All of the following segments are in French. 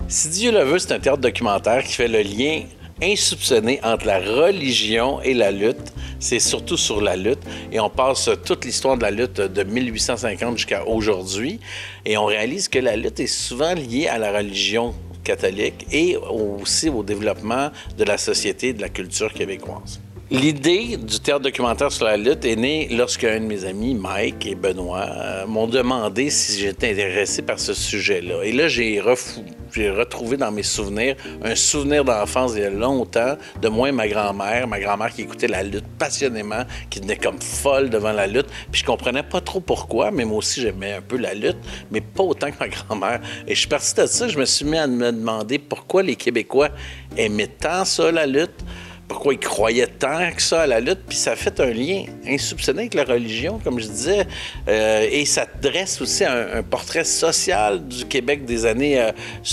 Si Dieu le veut, c'est un théâtre documentaire qui fait le lien insoupçonné entre la religion et la lutte. C'est surtout sur la lutte. Et on passe toute l'histoire de la lutte de 1850 jusqu'à aujourd'hui. Et on réalise que la lutte est souvent liée à la religion catholique et aussi au développement de la société et de la culture québécoise. L'idée du théâtre documentaire sur la lutte est née lorsqu'un de mes amis, Mike et Benoît, m'ont demandé si j'étais intéressé par ce sujet-là. Et là, j'ai retrouvé dans mes souvenirs un souvenir d'enfance il y a longtemps, de moi et ma grand-mère qui écoutait la lutte passionnément, qui venait comme folle devant la lutte. Puis je comprenais pas trop pourquoi, mais moi aussi j'aimais un peu la lutte, mais pas autant que ma grand-mère. Et je suis parti de ça, je me suis mis à me demander pourquoi les Québécois aimaient tant ça, la lutte. Pourquoi ils croyaient tant que ça à la lutte, puis ça a fait un lien insoupçonné avec la religion, comme je disais, et ça dresse aussi un portrait social du Québec des années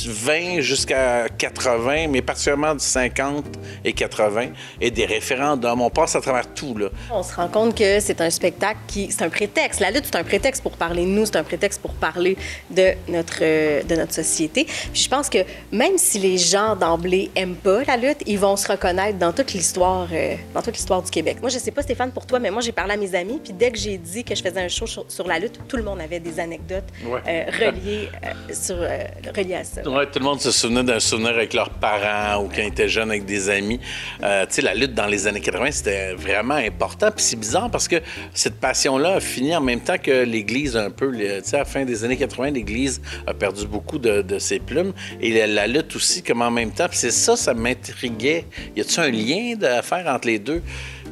20 jusqu'à 80, mais particulièrement du 50 et 80, et des référendums. On passe à travers tout, là. On se rend compte que c'est un spectacle c'est un prétexte. La lutte, c'est un prétexte pour parler de nous, c'est un prétexte pour parler de notre société. Puis je pense que même si les gens d'emblée aiment pas la lutte, ils vont se reconnaître dans toute l'histoire du Québec. Moi, je sais pas, Stéphane, pour toi, mais moi, j'ai parlé à mes amis, puis dès que j'ai dit que je faisais un show sur la lutte, tout le monde avait des anecdotes reliées à ça. Oui, tout le monde se souvenait d'un souvenir avec leurs parents ou quand ils étaient jeunes avec des amis. Tu sais, la lutte dans les années 80, c'était vraiment important. Puis c'est bizarre parce que cette passion-là a fini en même temps que l'Église un peu. Tu sais, à la fin des années 80, l'Église a perdu beaucoup de ses plumes. Et la lutte aussi, comme en même temps. Puis c'est ça m'intriguait. Y a-t-il un lien à faire entre les deux?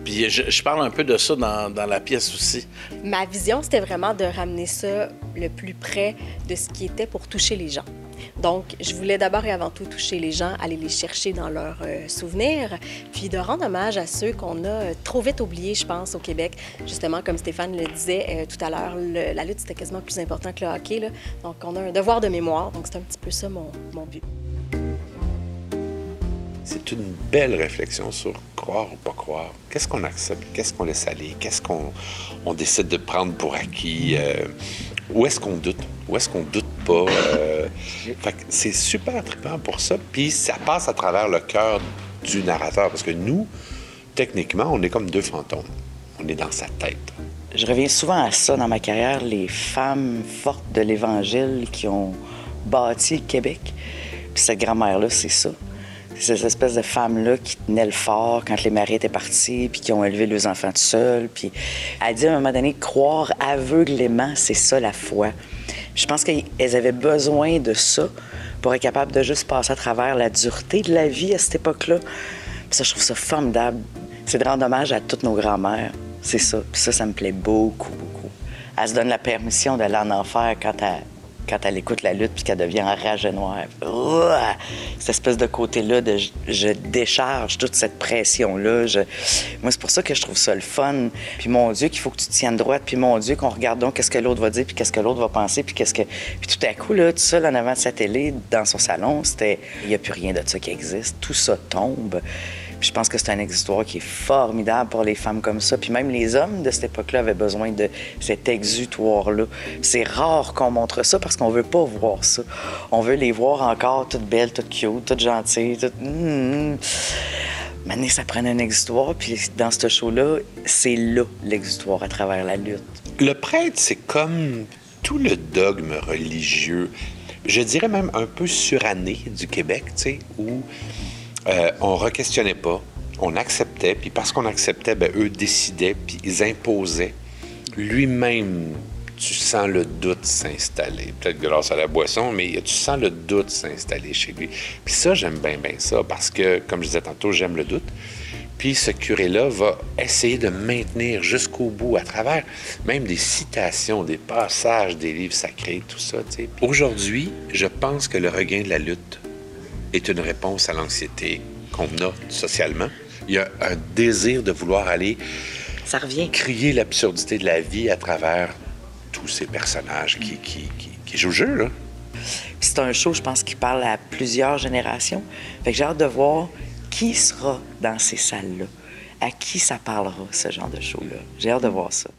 Puis je parle un peu de ça dans la pièce aussi. Ma vision, c'était vraiment de ramener ça le plus près de ce qui était pour toucher les gens. Donc, je voulais d'abord et avant tout toucher les gens, aller les chercher dans leurs souvenirs, puis de rendre hommage à ceux qu'on a trop vite oubliés, je pense, au Québec. Justement, comme Stéphane le disait tout à l'heure, la lutte, c'était quasiment plus important que le hockey, là. Donc, on a un devoir de mémoire. Donc, c'est un petit peu ça mon but. C'est une belle réflexion sur croire ou pas croire. Qu'est-ce qu'on accepte? Qu'est-ce qu'on laisse aller? Qu'est-ce qu'on décide de prendre pour acquis? Où est-ce qu'on doute? Où est-ce qu'on doute pas? Fait que c'est super trippant pour ça. Puis ça passe à travers le cœur du narrateur. Parce que nous, techniquement, on est comme deux fantômes. On est dans sa tête. Je reviens souvent à ça dans ma carrière, les femmes fortes de l'Évangile qui ont bâti le Québec. Puis cette grand-mère-là, c'est ça. Ces espèces de femmes-là qui tenaient le fort quand les maris étaient partis, puis qui ont élevé leurs enfants tout seuls. Puis elle dit à un moment donné, croire aveuglément, c'est ça la foi. Puis je pense qu'elles avaient besoin de ça pour être capables de juste passer à travers la dureté de la vie à cette époque-là. Puis ça, je trouve ça formidable. C'est de rendre hommage à toutes nos grand-mères. C'est ça. Puis ça me plaît beaucoup, beaucoup. Elle se donne la permission d'aller en enfer quand elle écoute la lutte puis qu'elle devient enragée noire. Cette espèce de côté-là de je décharge toute cette pression-là. Moi, c'est pour ça que je trouve ça le fun. Puis mon Dieu, qu'il faut que tu te tiennes droite. Puis mon Dieu, qu'on regarde donc qu'est-ce que l'autre va dire puis qu'est-ce que l'autre va penser puis Puis tout à coup, là, tout seul en avant de sa télé, dans son salon, il n'y a plus rien de ça qui existe. Tout ça tombe. Puis je pense que c'est un exutoire qui est formidable pour les femmes comme ça. Puis même les hommes de cette époque-là avaient besoin de cet exutoire-là. C'est rare qu'on montre ça parce qu'on veut pas voir ça. On veut les voir encore toutes belles, toutes cute, toutes gentilles, toutes... Maintenant, ça prend un exutoire. Puis dans ce show-là, c'est là l'exutoire à travers la lutte. Le prêtre, c'est comme tout le dogme religieux, je dirais même un peu suranné du Québec, tu sais, où... on re-questionnait pas, on acceptait, puis parce qu'on acceptait, ben, eux décidaient, puis ils imposaient. Lui-même, tu sens le doute s'installer, peut-être grâce à la boisson, mais tu sens le doute s'installer chez lui. Puis ça, j'aime bien ça, parce que, comme je disais tantôt, j'aime le doute. Puis ce curé-là va essayer de maintenir jusqu'au bout, à travers même des citations, des passages des livres sacrés, tout ça, tu sais. Aujourd'hui, je pense que le regain de la lutte est une réponse à l'anxiété qu'on a socialement. Il y a un désir de vouloir aller ça revient. Crier l'absurdité de la vie à travers tous ces personnages qui jouent le jeu, là. C'est un show, je pense, qui parle à plusieurs générations. Fait que j'ai hâte de voir qui sera dans ces salles-là. À qui ça parlera, ce genre de show-là. J'ai hâte de voir ça.